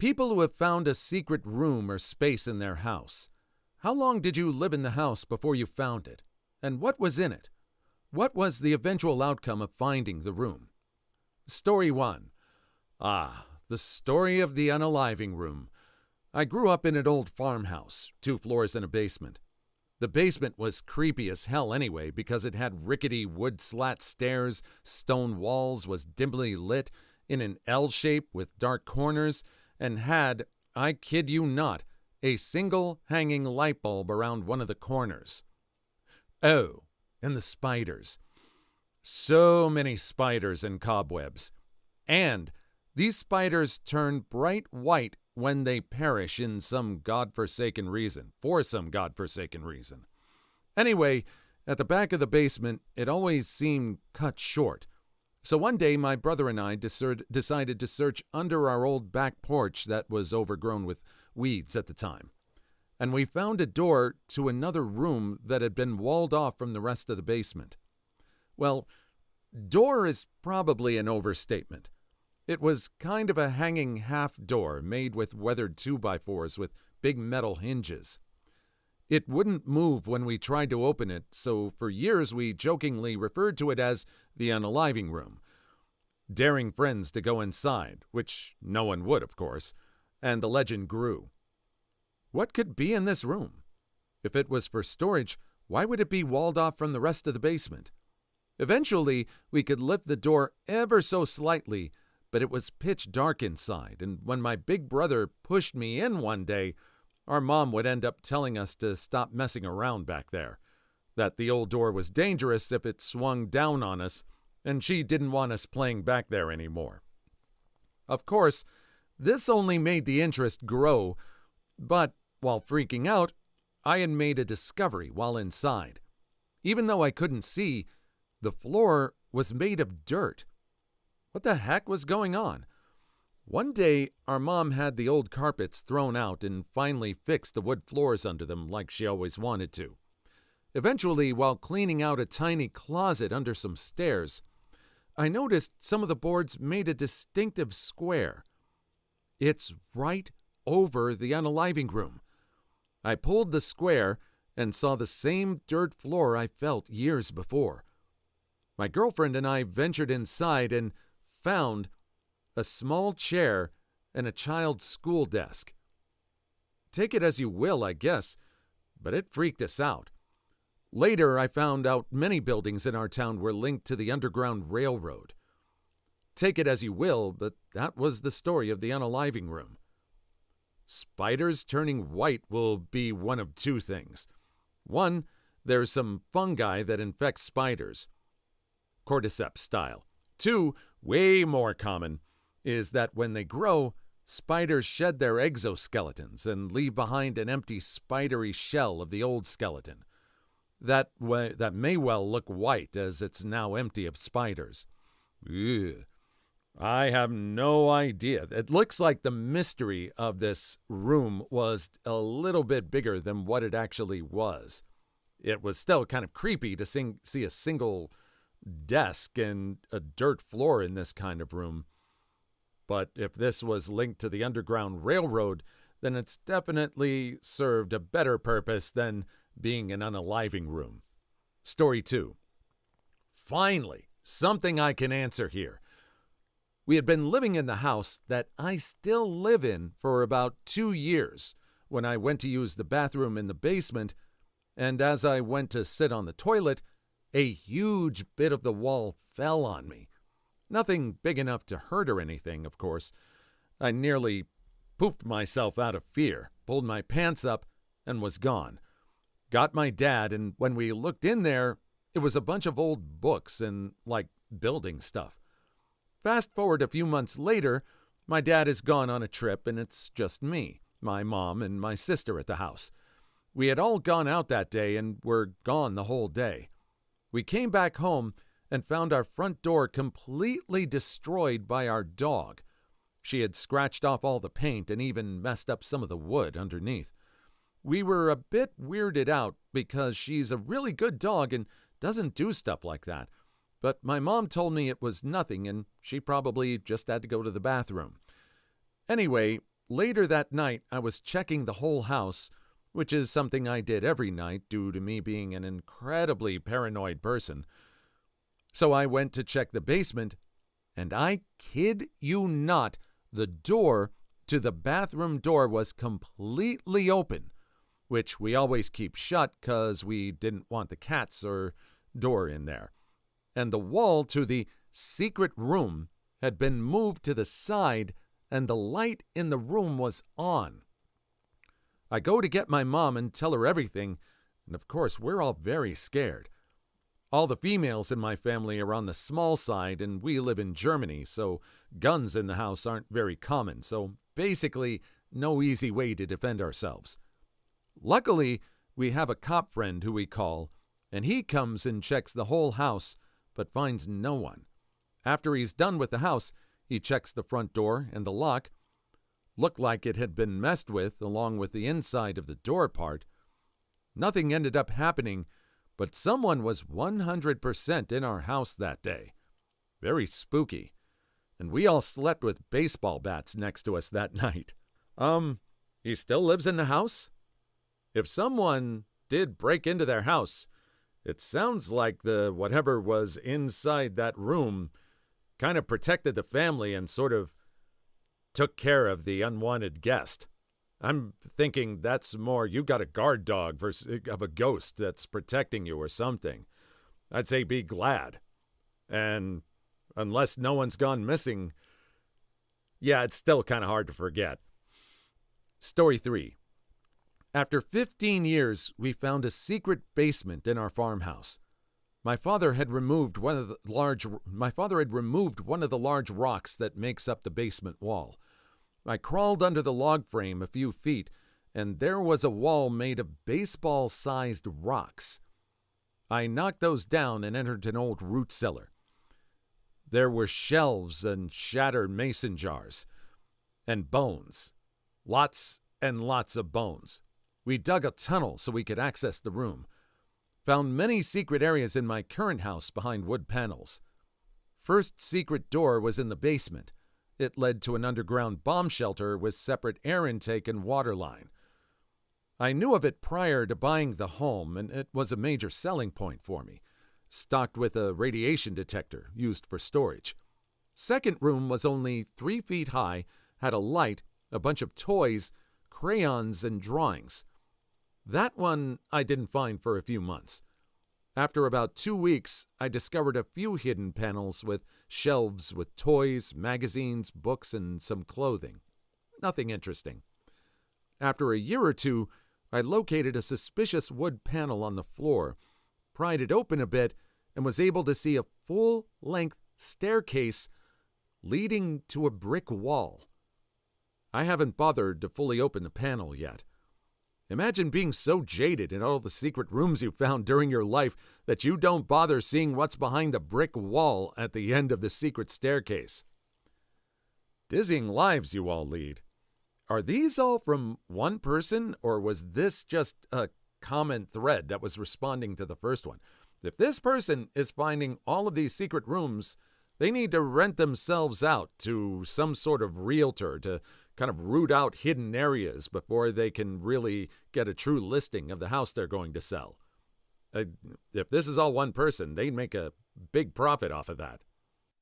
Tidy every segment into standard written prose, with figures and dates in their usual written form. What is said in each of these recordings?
People who have found a secret room or space in their house. How long did you live in the house before you found it? And what was in it? What was the eventual outcome of finding the room? Story 1. The story of the unaliving room. I grew up in an old farmhouse, 2 floors and a basement. The basement was creepy as hell anyway because it had rickety wood slat stairs, stone walls, was dimly lit in an L shape with dark corners, and had, I kid you not, a single hanging light bulb around one of the corners. Oh, and the spiders. So many spiders and cobwebs. And these spiders turn bright white when they perish for some godforsaken reason. Anyway, at the back of the basement, it always seemed cut short. So one day, my brother and I decided to search under our old back porch that was overgrown with weeds at the time. And we found a door to another room that had been walled off from the rest of the basement. Well, door is probably an overstatement. It was kind of a hanging half door made with weathered 2x4s with big metal hinges. It wouldn't move when we tried to open it, so for years we jokingly referred to it as the unaliving room, daring friends to go inside, which no one would, of course, and the legend grew. What could be in this room? If it was for storage, why would it be walled off from the rest of the basement? Eventually, we could lift the door ever so slightly, but it was pitch dark inside, and when my big brother pushed me in one day, our mom would end up telling us to stop messing around back there, that the old door was dangerous if it swung down on us, and she didn't want us playing back there anymore. Of course, this only made the interest grow, but while freaking out, I had made a discovery while inside. Even though I couldn't see, the floor was made of dirt. What the heck was going on? One day, our mom had the old carpets thrown out and finally fixed the wood floors under them like she always wanted to. Eventually, while cleaning out a tiny closet under some stairs, I noticed some of the boards made a distinctive square. It's right over the unaliving room. I pulled the square and saw the same dirt floor I felt years before. My girlfriend and I ventured inside and found a small chair and a child's school desk. Take it as you will, I guess, but it freaked us out. Later, I found out many buildings in our town were linked to the Underground Railroad. Take it as you will, but that was the story of the unaliving room. Spiders turning white will be one of 2 things. 1, there's some fungi that infect spiders, cordyceps style. 2, way more common, is that when they grow, spiders shed their exoskeletons and leave behind an empty spidery shell of the old skeleton. That may well look white as it's now empty of spiders. Ugh. I have no idea. It looks like the mystery of this room was a little bit bigger than what it actually was. It was still kind of creepy to see a single desk and a dirt floor in this kind of room. But if this was linked to the Underground Railroad, then it's definitely served a better purpose than being an unaliving room. Story 2. Finally, something I can answer here. We had been living in the house that I still live in for about 2 years when I went to use the bathroom in the basement, and as I went to sit on the toilet, a huge bit of the wall fell on me. Nothing big enough to hurt or anything, of course. I nearly pooped myself out of fear, pulled my pants up, and was gone. Got my dad, and when we looked in there, it was a bunch of old books and, building stuff. Fast forward a few months later, my dad is gone on a trip, and it's just me, my mom, and my sister at the house. We had all gone out that day and were gone the whole day. We came back home and found our front door completely destroyed by our dog. She had scratched off all the paint and even messed up some of the wood underneath. We were a bit weirded out because she's a really good dog and doesn't do stuff like that. But my mom told me it was nothing and she probably just had to go to the bathroom. Anyway, Later that night, I was checking the whole house, which is something I did every night due to me being an incredibly paranoid person. So I went to check the basement, and I kid you not, the door to the bathroom door was completely open, which we always keep shut because we didn't want the cats or door in there. And the wall to the secret room had been moved to the side, and the light in the room was on. I go to get my mom and tell her everything, and of course we're all very scared. All the females in my family are on the small side, and we live in Germany, so guns in the house aren't very common, so basically no easy way to defend ourselves. Luckily, we have a cop friend who we call, and he comes and checks the whole house, but finds no one. After he's done with the house, he checks the front door and the lock. Looked like it had been messed with, along with the inside of the door part. Nothing ended up happening, but someone was 100% in our house that day. Very spooky. And we all slept with baseball bats next to us that night. He still lives in the house? If someone did break into their house, it sounds like the whatever was inside that room kind of protected the family and sort of took care of the unwanted guest. I'm thinking that's more you got a guard dog versus of a ghost that's protecting you or something. I'd say be glad. And unless no one's gone missing, yeah, it's still kind of hard to forget. Story 3. After 15 years, we found a secret basement in our farmhouse. My father had removed one of the large rocks that makes up the basement wall. I crawled under the log frame a few feet, and there was a wall made of baseball-sized rocks. I knocked those down and entered an old root cellar. There were shelves and shattered mason jars, and bones. Lots and lots of bones. We dug a tunnel so we could access the room. Found many secret areas in my current house behind wood panels. First secret door was in the basement. It led to an underground bomb shelter with separate air intake and water line. I knew of it prior to buying the home, and it was a major selling point for me. Stocked with a radiation detector used for storage. Second room was only 3 feet high, had a light, a bunch of toys, crayons, and drawings. That one I didn't find for a few months. After about 2 weeks, I discovered a few hidden panels with shelves with toys, magazines, books, and some clothing. Nothing interesting. After a year or two, I located a suspicious wood panel on the floor, pried it open a bit, and was able to see a full-length staircase leading to a brick wall. I haven't bothered to fully open the panel yet. Imagine being so jaded in all the secret rooms you found during your life that you don't bother seeing what's behind the brick wall at the end of the secret staircase. Dizzying lives you all lead. Are these all from one person, or was this just a common thread that was responding to the first one? If this person is finding all of these secret rooms, they need to rent themselves out to some sort of realtor to kind of root out hidden areas before they can really get a true listing of the house they're going to sell. If this is all one person, they'd make a big profit off of that.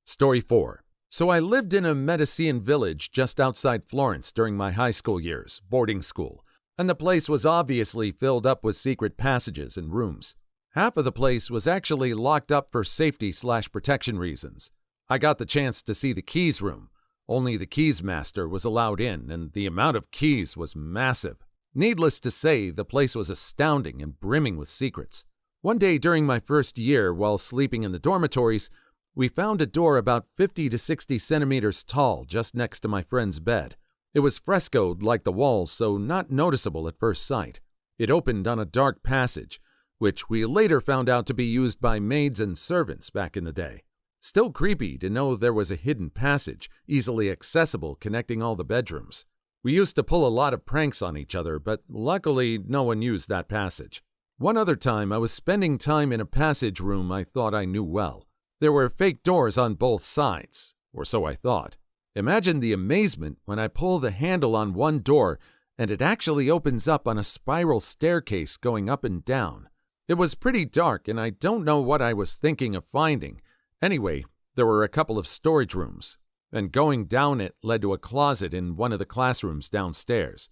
Story 4. So I lived in a Medicean village just outside Florence during my high school years, boarding school, and the place was obviously filled up with secret passages and rooms. Half of the place was actually locked up for safety/protection reasons. I got the chance to see the keys room. Only the keys master was allowed in, and the amount of keys was massive. Needless to say, the place was astounding and brimming with secrets. One day during my first year, while sleeping in the dormitories, we found a door about 50 to 60 centimeters tall just next to my friend's bed. It was frescoed like the walls, so not noticeable at first sight. It opened on a dark passage, which we later found out to be used by maids and servants back in the day. Still creepy to know there was a hidden passage, easily accessible, connecting all the bedrooms. We used to pull a lot of pranks on each other, but luckily no one used that passage. One other time I was spending time in a passage room I thought I knew well. There were fake doors on both sides, or so I thought. Imagine the amazement when I pull the handle on one door and it actually opens up on a spiral staircase going up and down. It was pretty dark and I don't know what I was thinking of finding. Anyway, there were a couple of storage rooms, and going down it led to a closet in one of the classrooms downstairs.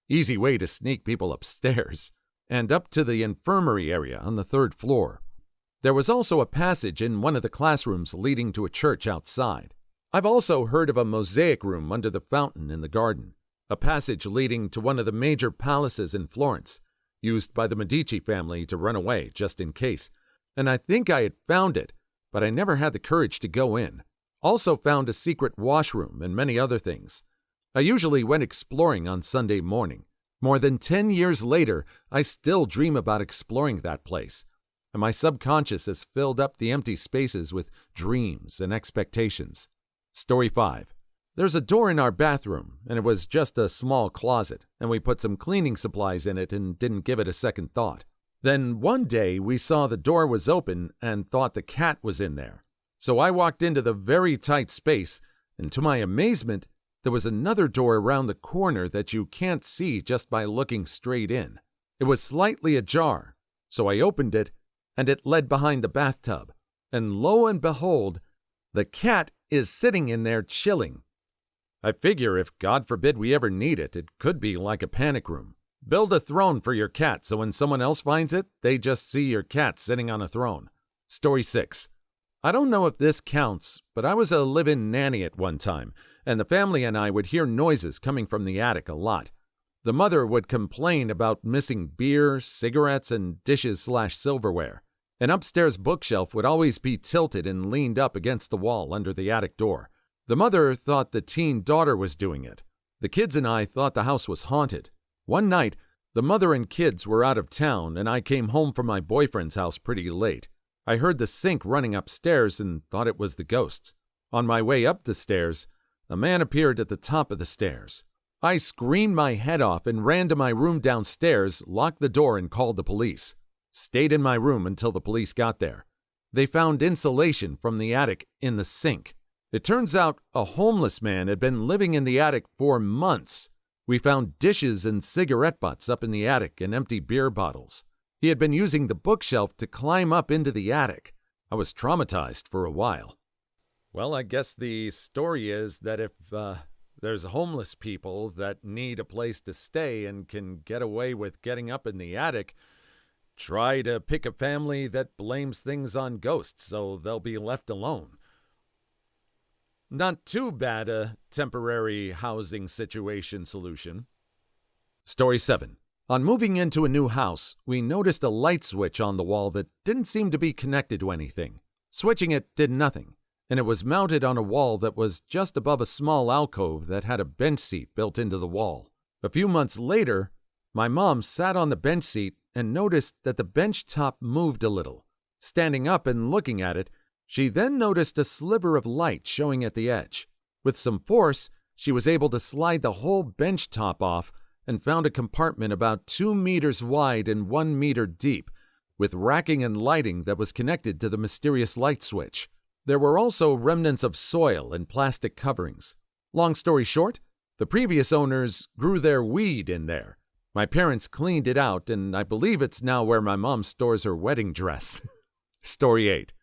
Easy way to sneak people upstairs, and up to the infirmary area on the 3rd floor. There was also a passage in one of the classrooms leading to a church outside. I've also heard of a mosaic room under the fountain in the garden, a passage leading to one of the major palaces in Florence, used by the Medici family to run away just in case, and I think I had found it, but I never had the courage to go in. Also found a secret washroom and many other things. I usually went exploring on Sunday morning. More than 10 years later, I still dream about exploring that place, and my subconscious has filled up the empty spaces with dreams and expectations. Story 5. There's a door in our bathroom, and it was just a small closet, and we put some cleaning supplies in it and didn't give it a second thought. Then one day we saw the door was open and thought the cat was in there. So I walked into the very tight space, and to my amazement, there was another door around the corner that you can't see just by looking straight in. It was slightly ajar, so I opened it, and it led behind the bathtub. And lo and behold, the cat is sitting in there chilling. I figure if God forbid we ever need it, it could be like a panic room. Build a throne for your cat so when someone else finds it, they just see your cat sitting on a throne. Story 6. I don't know if this counts, but I was a live-in nanny at one time, and the family and I would hear noises coming from the attic a lot. The mother would complain about missing beer, cigarettes, and dishes/silverware. An upstairs bookshelf would always be tilted and leaned up against the wall under the attic door. The mother thought the teen daughter was doing it. The kids and I thought the house was haunted. One night, the mother and kids were out of town, and I came home from my boyfriend's house pretty late. I heard the sink running upstairs and thought it was the ghosts. On my way up the stairs, a man appeared at the top of the stairs. I screamed my head off and ran to my room downstairs, locked the door, and called the police. Stayed in my room until the police got there. They found insulation from the attic in the sink. It turns out a homeless man had been living in the attic for months. We found dishes and cigarette butts up in the attic and empty beer bottles. He had been using the bookshelf to climb up into the attic. I was traumatized for a while. Well, I guess the story is that if there's homeless people that need a place to stay and can get away with getting up in the attic, try to pick a family that blames things on ghosts so they'll be left alone. Not too bad a temporary housing situation solution. Story 7. On moving into a new house, we noticed a light switch on the wall that didn't seem to be connected to anything. Switching it did nothing, and it was mounted on a wall that was just above a small alcove that had a bench seat built into the wall. A few months later, my mom sat on the bench seat and noticed that the bench top moved a little. Standing up and looking at it, she then noticed a sliver of light showing at the edge. With some force, she was able to slide the whole bench top off and found a compartment about 2 meters wide and 1 meter deep, with racking and lighting that was connected to the mysterious light switch. There were also remnants of soil and plastic coverings. Long story short, the previous owners grew their weed in there. My parents cleaned it out, and I believe it's now where my mom stores her wedding dress. Story 8.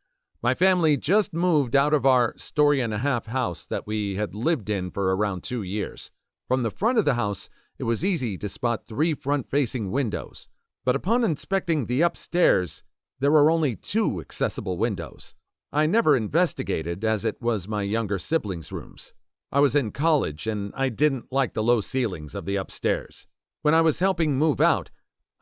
My family just moved out of our story-and-a-half house that we had lived in for around 2 years. From the front of the house, it was easy to spot 3 front-facing windows, but upon inspecting the upstairs, there were only 2 accessible windows. I never investigated, as it was my younger siblings' rooms. I was in college, and I didn't like the low ceilings of the upstairs. When I was helping move out,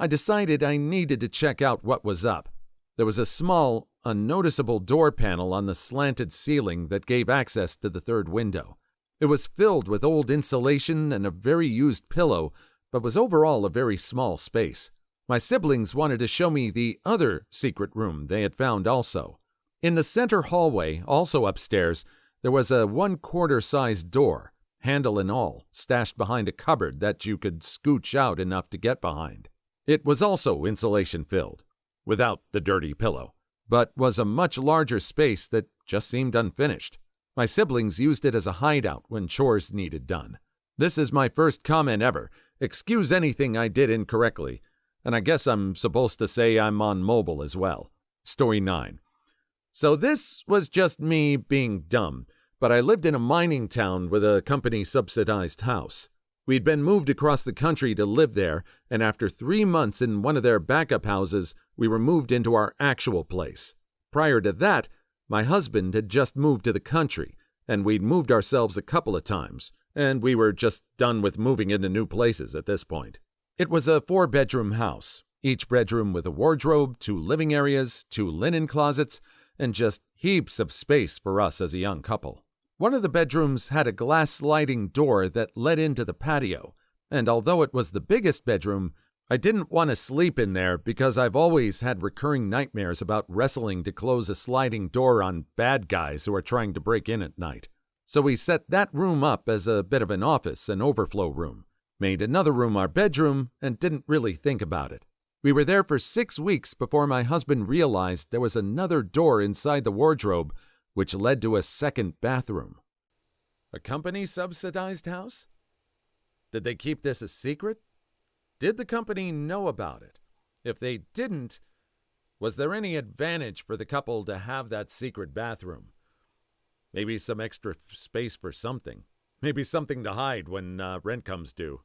I decided I needed to check out what was up. There was a small, unnoticeable door panel on the slanted ceiling that gave access to the 3rd window. It was filled with old insulation and a very used pillow, but was overall a very small space. My siblings wanted to show me the other secret room they had found also. In the center hallway, also upstairs, there was a 1/4 size door, handle and all, stashed behind a cupboard that you could scooch out enough to get behind. It was also insulation-filled, without the dirty pillow, but was a much larger space that just seemed unfinished. My siblings used it as a hideout when chores needed done. This is my first comment ever. Excuse anything I did incorrectly. And I guess I'm supposed to say I'm on mobile as well. Story 9. So this was just me being dumb, but I lived in a mining town with a company-subsidized house. We'd been moved across the country to live there, and after 3 months in one of their backup houses, we were moved into our actual place. Prior to that, my husband had just moved to the country, and we'd moved ourselves a couple of times, and we were just done with moving into new places at this point. It was a 4-bedroom house, each bedroom with a wardrobe, 2 living areas, 2 linen closets, and just heaps of space for us as a young couple. One of the bedrooms had a glass sliding door that led into the patio, and although it was the biggest bedroom, I didn't want to sleep in there because I've always had recurring nightmares about wrestling to close a sliding door on bad guys who are trying to break in at night. So we set that room up as a bit of an office and overflow room, made another room our bedroom, and didn't really think about it. We were there for 6 weeks before my husband realized there was another door inside the wardrobe, which led to a second bathroom. A company-subsidized house? Did they keep this a secret? Did the company know about it? If they didn't, was there any advantage for the couple to have that secret bathroom? Maybe some extra space for something. Maybe something to hide when rent comes due.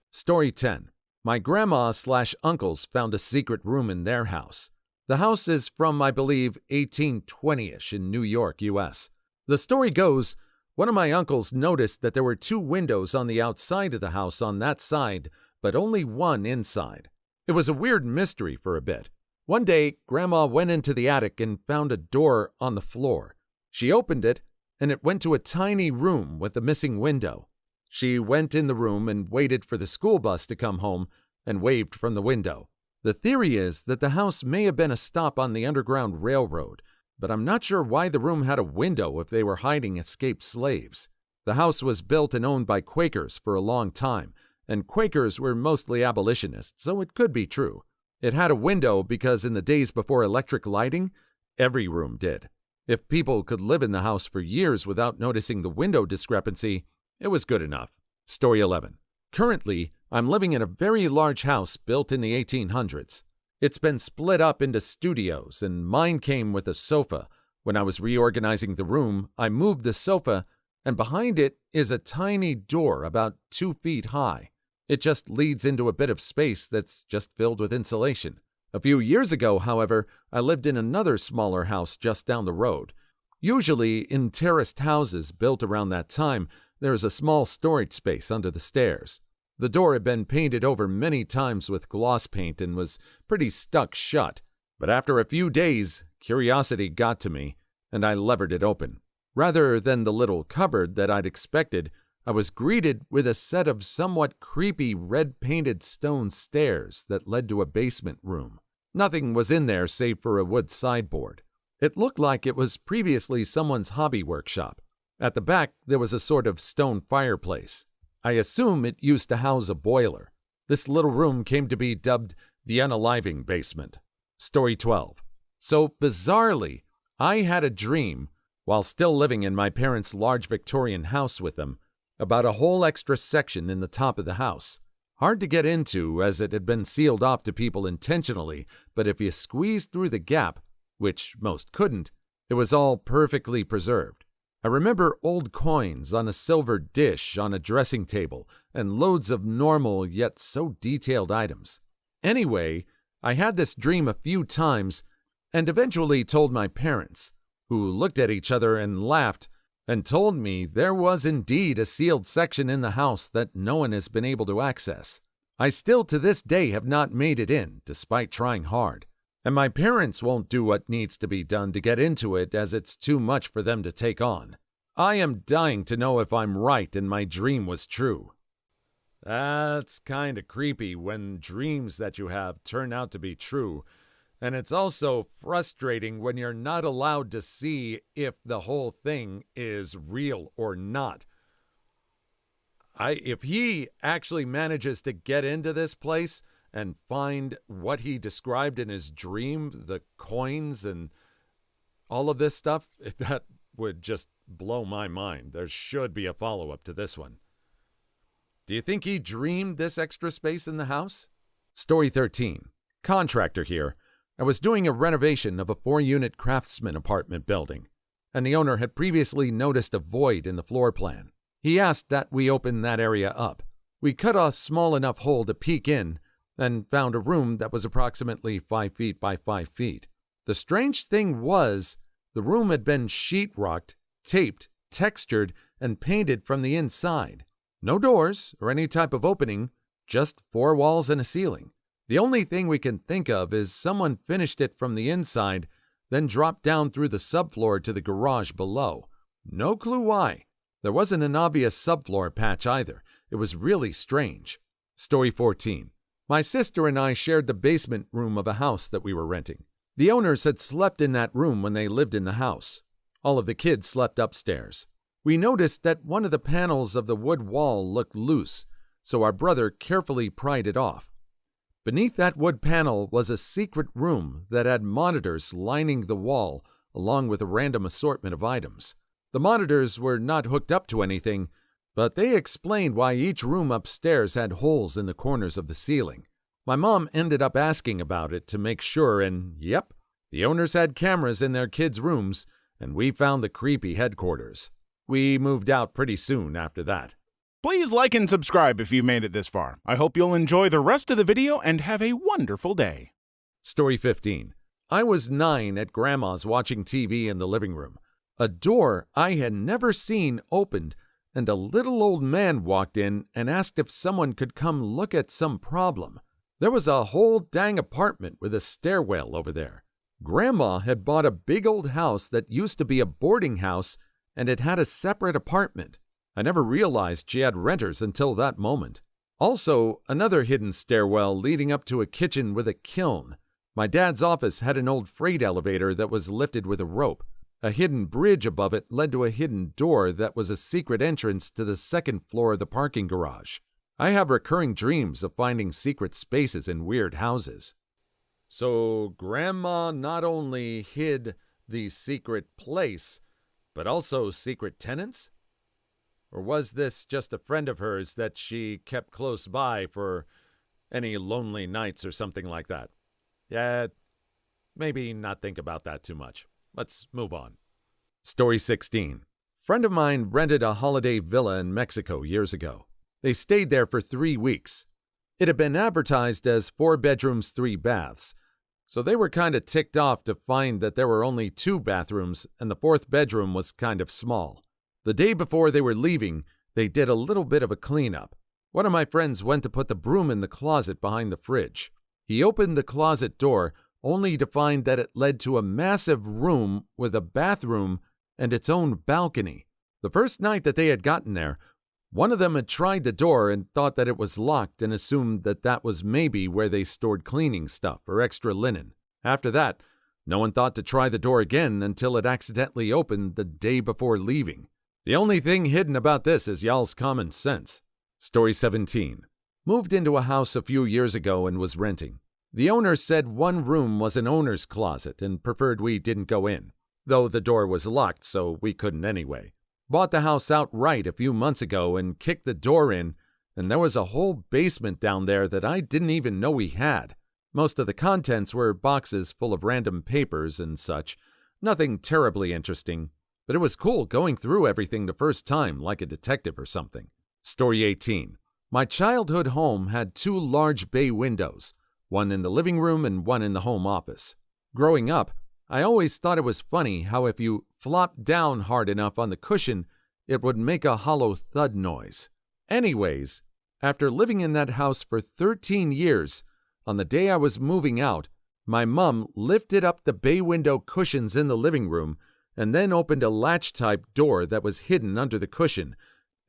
Story 10. My grandma/uncles found a secret room in their house. The house is from, I believe, 1820-ish in New York, U.S. The story goes, one of my uncles noticed that there were 2 windows on the outside of the house on that side, but only one inside. It was a weird mystery for a bit. One day, Grandma went into the attic and found a door on the floor. She opened it, and it went to a tiny room with a missing window. She went in the room and waited for the school bus to come home and waved from the window. The theory is that the house may have been a stop on the Underground Railroad, but I'm not sure why the room had a window if they were hiding escaped slaves. The house was built and owned by Quakers for a long time, and Quakers were mostly abolitionists, so it could be true. It had a window because in the days before electric lighting, every room did. If people could live in the house for years without noticing the window discrepancy, it was good enough. Story 11. Currently, I'm living in a very large house built in the 1800s. It's been split up into studios, and mine came with a sofa. When I was reorganizing the room, I moved the sofa, and behind it is a tiny door about 2 feet high. It just leads into a bit of space that's just filled with insulation. A few years ago, however, I lived in another smaller house just down the road. Usually, in terraced houses built around that time, there is a small storage space under the stairs. The door had been painted over many times with gloss paint and was pretty stuck shut, but after a few days, curiosity got to me, and I levered it open. Rather than the little cupboard that I'd expected, I was greeted with a set of somewhat creepy red-painted stone stairs that led to a basement room. Nothing was in there save for a wood sideboard. It looked like it was previously someone's hobby workshop. At the back, there was a sort of stone fireplace. I assume it used to house a boiler. This little room came to be dubbed the unaliving basement. Story 12. So, bizarrely, I had a dream, while still living in my parents' large Victorian house with them, about a whole extra section in the top of the house. Hard to get into as it had been sealed off to people intentionally, but if you squeezed through the gap, which most couldn't, it was all perfectly preserved. I remember old coins on a silver dish on a dressing table and loads of normal yet so detailed items. Anyway, I had this dream a few times and eventually told my parents, who looked at each other and laughed and told me there was indeed a sealed section in the house that no one has been able to access. I still to this day have not made it in, despite trying hard. And my parents won't do what needs to be done to get into it as it's too much for them to take on. I am dying to know if I'm right and my dream was true. That's kinda creepy when dreams that you have turn out to be true, and it's also frustrating when you're not allowed to see if the whole thing is real or not. If he actually manages to get into this place and find what he described in his dream, the coins and all of this stuff, that would just blow my mind. There should be a follow-up to this one. Do you think he dreamed this extra space in the house? Story 13. Contractor here. I was doing a renovation of a 4-unit craftsman apartment building, and the owner had previously noticed a void in the floor plan. He asked that we open that area up. We cut a small enough hole to peek in, and found a room that was approximately 5 feet by 5 feet. The strange thing was, the room had been sheetrocked, taped, textured, and painted from the inside. No doors or any type of opening, just 4 walls and a ceiling. The only thing we can think of is someone finished it from the inside, then dropped down through the subfloor to the garage below. No clue why. There wasn't an obvious subfloor patch either. It was really strange. Story 14. My sister and I shared the basement room of a house that we were renting. The owners had slept in that room when they lived in the house. All of the kids slept upstairs. We noticed that one of the panels of the wood wall looked loose, so our brother carefully pried it off. Beneath that wood panel was a secret room that had monitors lining the wall, along with a random assortment of items. The monitors were not hooked up to anything, but they explained why each room upstairs had holes in the corners of the ceiling. My mom ended up asking about it to make sure, and yep, the owners had cameras in their kids' rooms, and we found the creepy headquarters. We moved out pretty soon after that. Please like and subscribe if you made it this far. I hope you'll enjoy the rest of the video and have a wonderful day. Story 15. I was 9 at Grandma's watching TV in the living room. A door I had never seen opened, and a little old man walked in and asked if someone could come look at some problem. There was a whole dang apartment with a stairwell over there. Grandma had bought a big old house that used to be a boarding house, and it had a separate apartment. I never realized she had renters until that moment. Also, another hidden stairwell leading up to a kitchen with a kiln. My dad's office had an old freight elevator that was lifted with a rope. A hidden bridge above it led to a hidden door that was a secret entrance to the second floor of the parking garage. I have recurring dreams of finding secret spaces in weird houses. So, Grandma not only hid the secret place, but also secret tenants? Or was this just a friend of hers that she kept close by for any lonely nights or something like that? Yeah, maybe not think about that too much. Let's move on. Story 16. Friend of mine rented a holiday villa in Mexico years ago. They stayed there for 3 weeks. It had been advertised as 4 bedrooms, 3 baths, so they were kind of ticked off to find that there were only 2 bathrooms and the 4th bedroom was kind of small. The day before they were leaving, they did a little bit of a cleanup. One of my friends went to put the broom in the closet behind the fridge. He opened the closet door only to find that it led to a massive room with a bathroom and its own balcony. The first night that they had gotten there, one of them had tried the door and thought that it was locked and assumed that that was maybe where they stored cleaning stuff or extra linen. After that, no one thought to try the door again until it accidentally opened the day before leaving. The only thing hidden about this is y'all's common sense. Story 17. Moved into a house a few years ago and was renting. The owner said one room was an owner's closet and preferred we didn't go in, though the door was locked so we couldn't anyway. Bought the house outright a few months ago and kicked the door in, and there was a whole basement down there that I didn't even know we had. Most of the contents were boxes full of random papers and such. Nothing terribly interesting, but it was cool going through everything the first time like a detective or something. Story 18. My childhood home had 2 large bay windows, one in the living room and one in the home office. Growing up, I always thought it was funny how if you flopped down hard enough on the cushion, it would make a hollow thud noise. Anyways, after living in that house for 13 years, on the day I was moving out, my mom lifted up the bay window cushions in the living room and then opened a latch-type door that was hidden under the cushion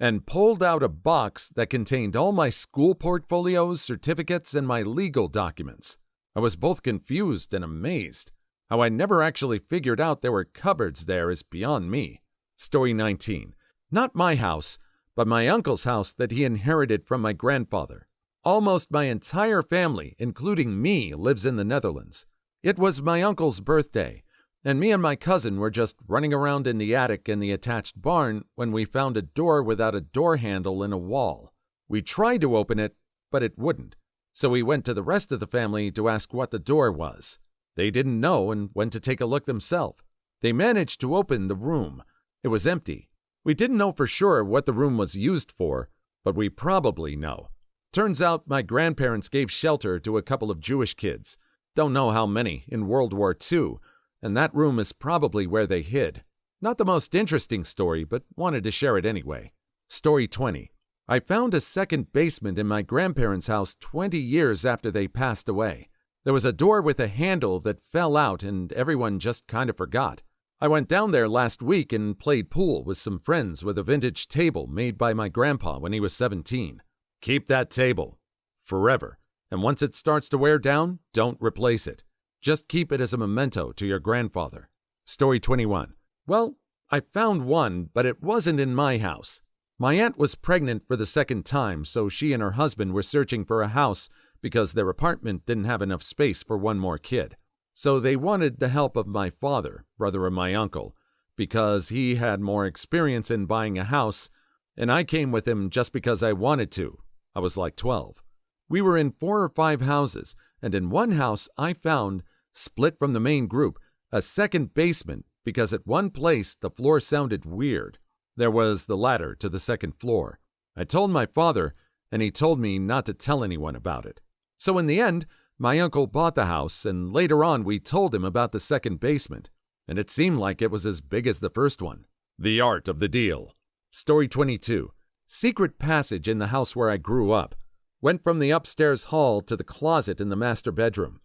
and pulled out a box that contained all my school portfolios, certificates, and my legal documents. I was both confused and amazed. How I never actually figured out there were cupboards there is beyond me. Story 19. Not my house, but my uncle's house that he inherited from my grandfather. Almost my entire family, including me, lives in the Netherlands. It was my uncle's birthday. and me and my cousin were just running around in the attic and the attached barn when we found a door without a door handle in a wall. We tried to open it, but it wouldn't. So we went to the rest of the family to ask what the door was. They didn't know and went to take a look themselves. They managed to open the room. It was empty. We didn't know for sure what the room was used for, but we probably know. Turns out my grandparents gave shelter to a couple of Jewish kids. Don't know how many, in World War II, and that room is probably where they hid. Not the most interesting story, but wanted to share it anyway. Story 20. I found a second basement in my grandparents' house 20 years after they passed away. There was a door with a handle that fell out and everyone just kind of forgot. I went down there last week and played pool with some friends with a vintage table made by my grandpa when he was 17. Keep that table. Forever. And once it starts to wear down, don't replace it. Just keep it as a memento to your grandfather. Story 21. Well, I found one, but it wasn't in my house. My aunt was pregnant for the second time, so she and her husband were searching for a house because their apartment didn't have enough space for one more kid. So they wanted the help of my father, brother of my uncle, because he had more experience in buying a house, and I came with him just because I wanted to. I was like 12. We were in 4 or 5 houses, and in one house I found, split from the main group, a second basement because at one place the floor sounded weird. There was the ladder to the second floor. I told my father, and he told me not to tell anyone about it. So in the end, my uncle bought the house, and later on we told him about the second basement, and it seemed like it was as big as the first one. The art of the deal. Story 22. Secret passage in the house where I grew up. Went from the upstairs hall to the closet in the master bedroom.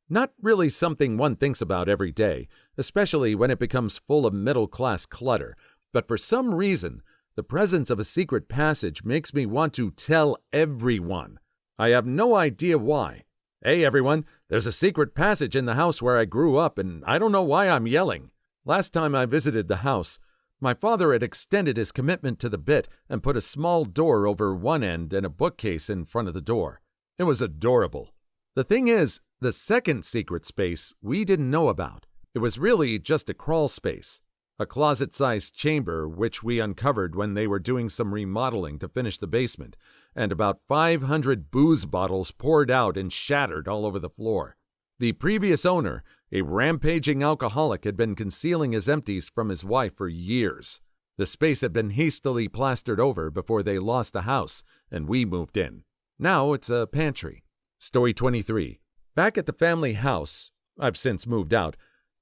Not really something one thinks about every day, especially when it becomes full of middle-class clutter, but for some reason, the presence of a secret passage makes me want to tell everyone. I have no idea why. Hey everyone, there's a secret passage in the house where I grew up, and I don't know why I'm yelling. Last time I visited the house, my father had extended his commitment to the bit and put a small door over one end and a bookcase in front of the door. It was adorable. The thing is, the second secret space we didn't know about. It was really just a crawl space. A closet-sized chamber which we uncovered when they were doing some remodeling to finish the basement, and about 500 booze bottles poured out and shattered all over the floor. The previous owner, a rampaging alcoholic, had been concealing his empties from his wife for years. The space had been hastily plastered over before they lost the house, and we moved in. Now it's a pantry. Story 23. Back at the family house, I've since moved out,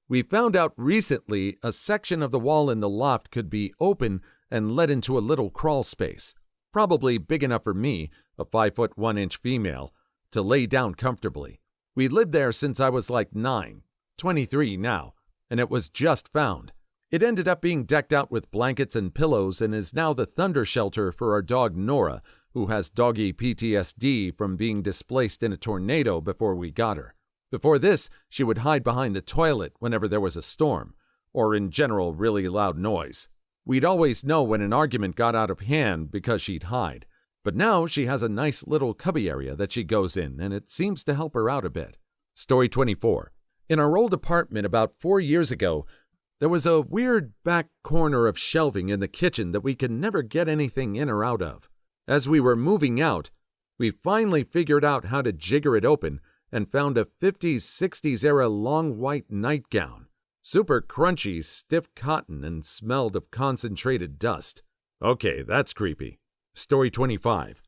we found out recently a section of the wall in the loft could be open and led into a little crawl space, probably big enough for me, a 5'1" female, to lay down comfortably. We lived there since I was like 9, 23 now, and it was just found. It ended up being decked out with blankets and pillows and is now the thunder shelter for our dog Nora, who has doggy PTSD from being displaced in a tornado before we got her. Before this, she would hide behind the toilet whenever there was a storm, or in general really loud noise. We'd always know when an argument got out of hand because she'd hide. But now she has a nice little cubby area that she goes in, and it seems to help her out a bit. Story 24. In our old apartment about 4 years ago, there was a weird back corner of shelving in the kitchen that we could never get anything in or out of. As we were moving out, we finally figured out how to jigger it open and found a 50s, 60s era long white nightgown. Super crunchy, stiff cotton and smelled of concentrated dust. Okay, that's creepy. Story 25.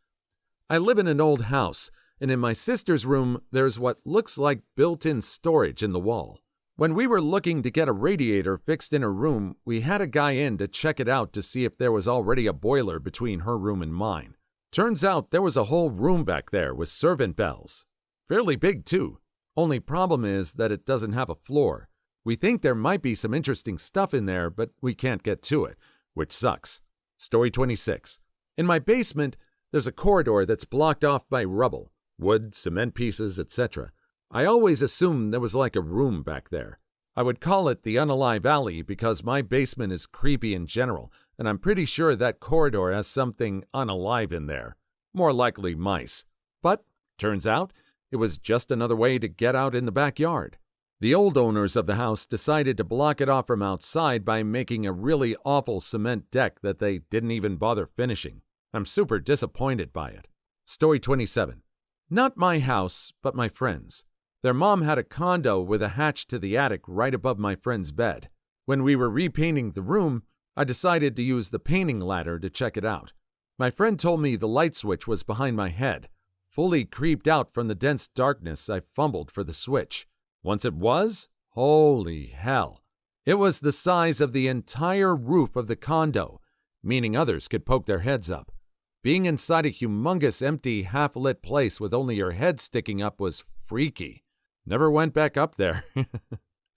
I live in an old house, and in my sister's room, there's what looks like built-in storage in the wall. When we were looking to get a radiator fixed in her room, we had a guy in to check it out to see if there was already a boiler between her room and mine. Turns out there was a whole room back there with servant bells. Fairly big, too. Only problem is that it doesn't have a floor. We think there might be some interesting stuff in there, but we can't get to it, which sucks. Story 26. In my basement, there's a corridor that's blocked off by rubble, wood, cement pieces, etc. I always assumed there was like a room back there. I would call it the unalive alley because my basement is creepy in general, and I'm pretty sure that corridor has something unalive in there. More likely mice. But, turns out, it was just another way to get out in the backyard. The old owners of the house decided to block it off from outside by making a really awful cement deck that they didn't even bother finishing. I'm super disappointed by it. Story 27. Not my house, but my friend's. Their mom had a condo with a hatch to the attic right above my friend's bed. When we were repainting the room, I decided to use the painting ladder to check it out. My friend told me the light switch was behind my head. Fully creeped out from the dense darkness, I fumbled for the switch. Once it was, holy hell. It was the size of the entire roof of the condo, meaning others could poke their heads up. Being inside a humongous empty half-lit place with only your head sticking up was freaky. Never went back up there.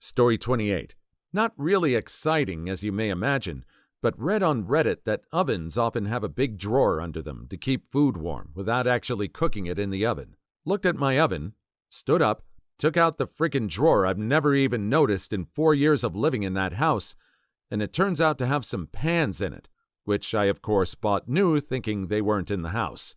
Story 28. Not really exciting, as you may imagine, but read on Reddit that ovens often have a big drawer under them to keep food warm without actually cooking it in the oven. Looked at my oven, stood up, took out the frickin' drawer I've never even noticed in 4 years of living in that house, and it turns out to have some pans in it, which I of course bought new thinking they weren't in the house.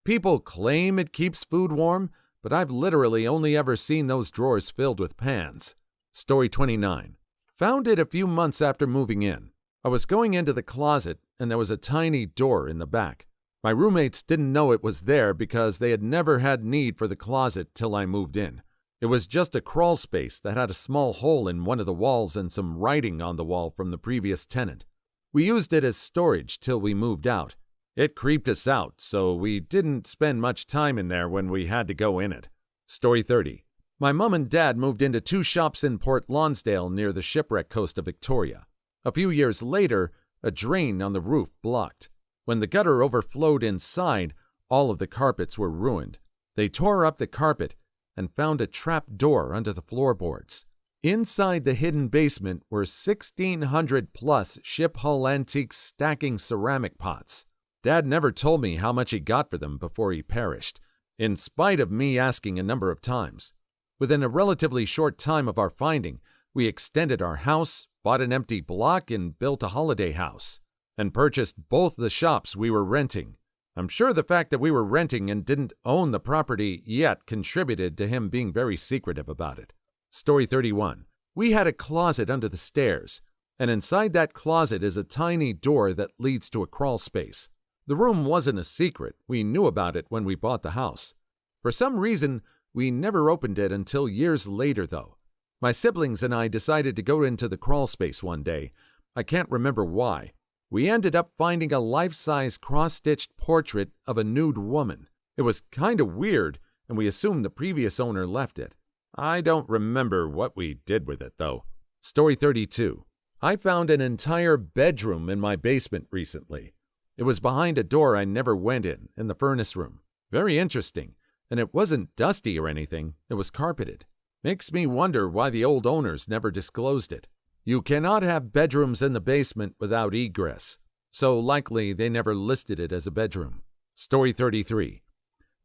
People claim it keeps food warm, but I've literally only ever seen those drawers filled with pans. Story 29. Found it a few months after moving in. I was going into the closet, and there was a tiny door in the back. My roommates didn't know it was there because they had never had need for the closet till I moved in. It was just a crawl space that had a small hole in one of the walls and some writing on the wall from the previous tenant. We used it as storage till we moved out. It creeped us out, so we didn't spend much time in there when we had to go in it. Story 30. My mom and dad moved into 2 shops in Port Lonsdale near the Shipwreck coast of Victoria. A few years later, a drain on the roof blocked. When the gutter overflowed inside, all of the carpets were ruined. They tore up the carpet and found a trap door under the floorboards. Inside the hidden basement were 1,600 plus ship hull antique stacking ceramic pots. Dad never told me how much he got for them before he perished, in spite of me asking a number of times. Within a relatively short time of our finding, we extended our house, bought an empty block, and built a holiday house, and purchased both the shops we were renting. I'm sure the fact that we were renting and didn't own the property yet contributed to him being very secretive about it. Story 31. We had a closet under the stairs, and inside that closet is a tiny door that leads to a crawl space. The room wasn't a secret. We knew about it when we bought the house. For some reason, we never opened it until years later, though. My siblings and I decided to go into the crawl space one day. I can't remember why. We ended up finding a life-size cross-stitched portrait of a nude woman. It was kind of weird, and we assumed the previous owner left it. I don't remember what we did with it, though. Story 32. I found an entire bedroom in my basement recently. It was behind a door I never went in the furnace room. Very interesting, and it wasn't dusty or anything. It was carpeted. Makes me wonder why the old owners never disclosed it. You cannot have bedrooms in the basement without egress, so likely they never listed it as a bedroom. Story 33.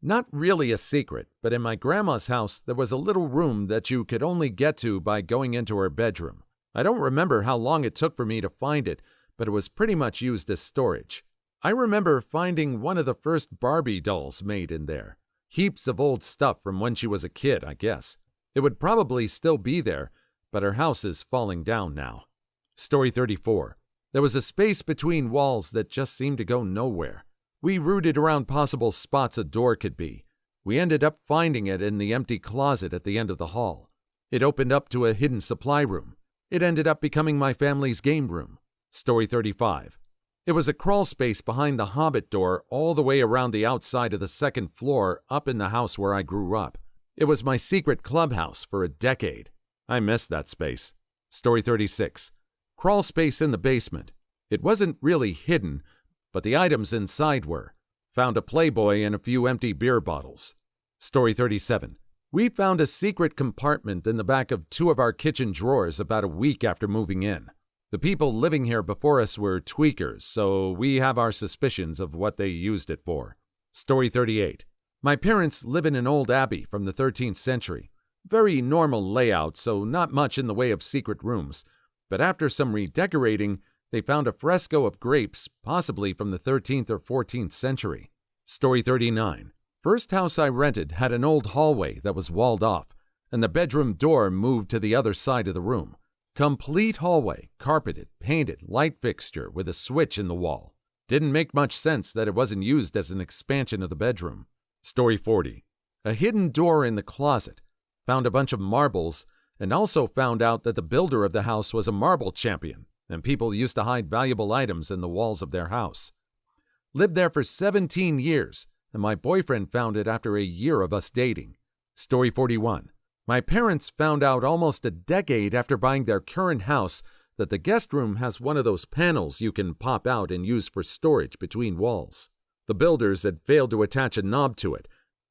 Not really a secret, but in my grandma's house there was a little room that you could only get to by going into her bedroom. I don't remember how long it took for me to find it, but it was pretty much used as storage. I remember finding one of the first Barbie dolls made in there. Heaps of old stuff from when she was a kid, I guess. It would probably still be there, but her house is falling down now. Story 34. There was a space between walls that just seemed to go nowhere. We rooted around possible spots a door could be. We ended up finding it in the empty closet at the end of the hall. It opened up to a hidden supply room. It ended up becoming my family's game room. Story 35. It was a crawl space behind the Hobbit door all the way around the outside of the second floor up in the house where I grew up. It was my secret clubhouse for a decade. I missed that space. Story 36. Crawl space in the basement. It wasn't really hidden, but the items inside were. Found a Playboy and a few empty beer bottles. Story 37. We found a secret compartment in the back of 2 of our kitchen drawers about a week after moving in. The people living here before us were tweakers, so we have our suspicions of what they used it for. Story 38. My parents live in an old abbey from the 13th century. Very normal layout, so not much in the way of secret rooms. But after some redecorating, they found a fresco of grapes, possibly from the 13th or 14th century. Story 39. First house I rented had an old hallway that was walled off. and the bedroom door moved to the other side of the room. Complete hallway, carpeted, painted, light fixture with a switch in the wall. Didn't make much sense that it wasn't used as an expansion of the bedroom. Story 40. A hidden door in the closet. Found a bunch of marbles, and also found out that the builder of the house was a marble champion, and people used to hide valuable items in the walls of their house. Lived there for 17 years, and my boyfriend found it after a year of us dating. Story 41. My parents found out almost a decade after buying their current house that the guest room has one of those panels you can pop out and use for storage between walls. The builders had failed to attach a knob to it,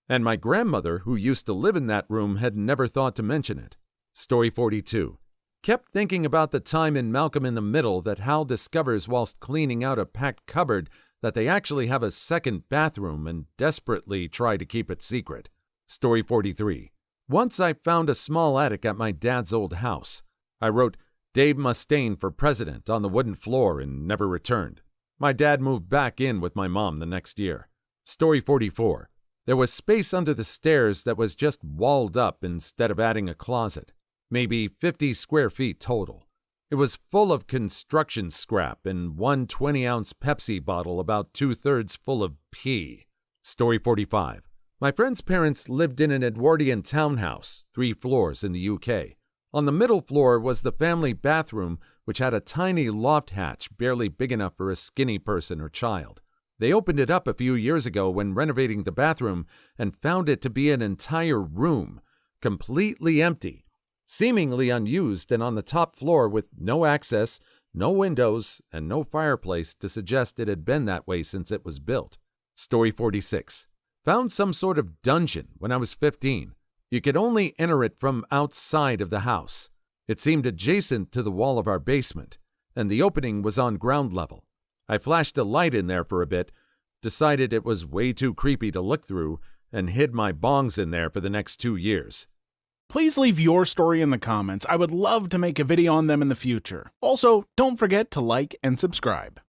and my grandmother, who used to live in that room, had never thought to mention it. Story 42. Kept thinking about the time in Malcolm in the Middle that Hal discovers whilst cleaning out a packed cupboard that they actually have a second bathroom and desperately try to keep it secret. Story 43. Once I found a small attic at my dad's old house. I wrote Dave Mustaine for president on the wooden floor and never returned. My dad moved back in with my mom the next year. Story 44. There was space under the stairs that was just walled up instead of adding a closet. Maybe 50 square feet total. It was full of construction scrap and one 20-ounce Pepsi bottle about 2/3 full of pee. Story 45. My friend's parents lived in an Edwardian townhouse, 3 floors in the UK. On the middle floor was the family bathroom, which had a tiny loft hatch barely big enough for a skinny person or child. They opened it up a few years ago when renovating the bathroom and found it to be an entire room, completely empty, seemingly unused and on the top floor with no access, no windows, and no fireplace to suggest it had been that way since it was built. Story 46. Found some sort of dungeon when I was 15. You could only enter it from outside of the house. It seemed adjacent to the wall of our basement, and the opening was on ground level. I flashed a light in there for a bit, decided it was way too creepy to look through, and hid my bongs in there for the next 2 years. Please leave your story in the comments. I would love to make a video on them in the future. Also, don't forget to like and subscribe.